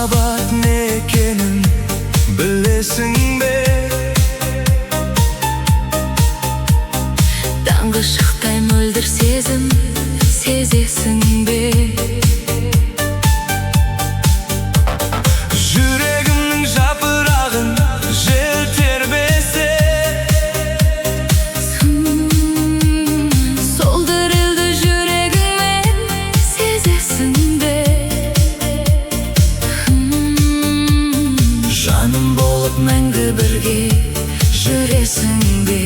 Махаббат не екенін білесің бе? Таңғы шықтай мөлдір сезім сезесің бе? Жүрегімнің жапырағын жел тербесе, Сол дірілді жүрегіңмен сезесің бе? жаным болып Мәңгі бірге жүресің бе?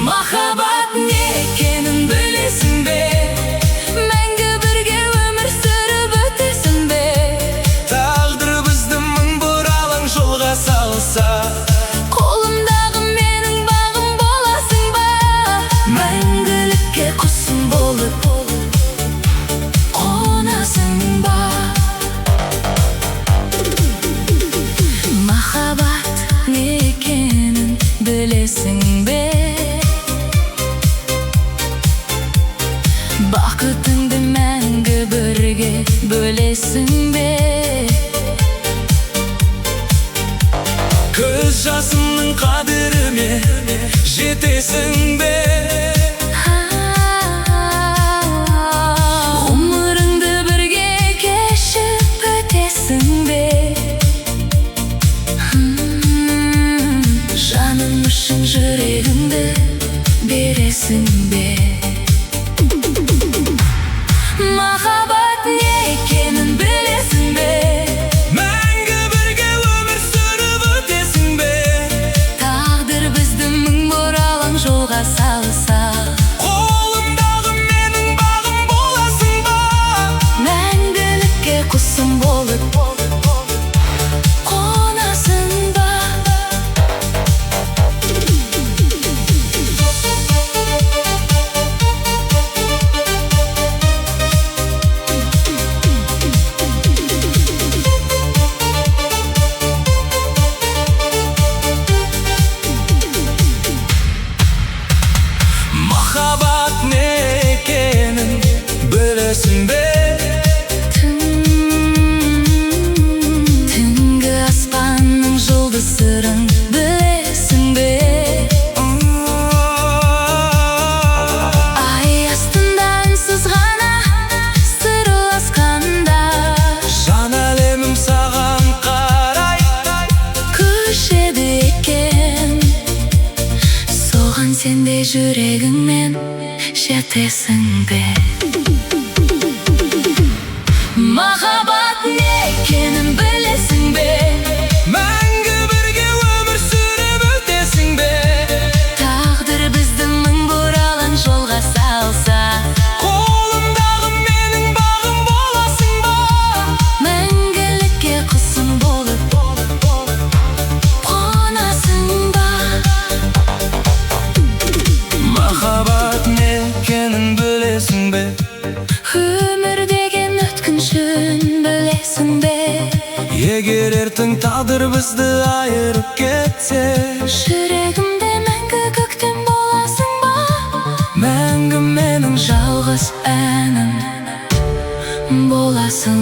Махаббат не екенін білесің бе? Мәңгі бірге өмір сүріп өтесің бе? Тағдыр бізді мың бұралаң жолға салса, Қолымдағы менің бағым боласың ба? Мәңгілікке құсым болып қонасың ба? Махаббат не екенін білесің бе? Бақытыңды мәңгі бірге бөлесің бе? көз жасымның қадіріне жетесің бе? Ғұмырыңды бірге кешіп өтесің бе? Жаным үшін жүрегіңді бересің бе? Махаббат не екенін білесің бе? Мәңгі бірге өмір сүріп өтесің бе? Тағдыр бізді мың бұралаң жолға салса, Қолымдағы менің бағым боласың ба? мәңгілікке құсым болып қонасың ба? Махаббат не екенін білесің бе? Түнгі аспанның жұлдыз сырын білесің бе? Ай астында үнсіз ғана сырласқанда, Жан әлемім саған қарай көшеді екен. Соған сен де жүрегіңмен жетесің бе? Махаббат не екенін білесің бе? Мәңгі бірге өмір сүріп өтесің бе? Тағдыр бізді мың бұралаң жолға салса, Қолымдағы менің бағым боласың ба? мәңгілікке құсым болып қонасың ба? Махаббат не екенін білесің бе? Өмір деген өткіншін білесің бе? Егер ертең тағдыр бізді айырып кетсе, Жүрегімде мәңгі көктем боласың ба? мәңгі менің Жалғыз әнім боласың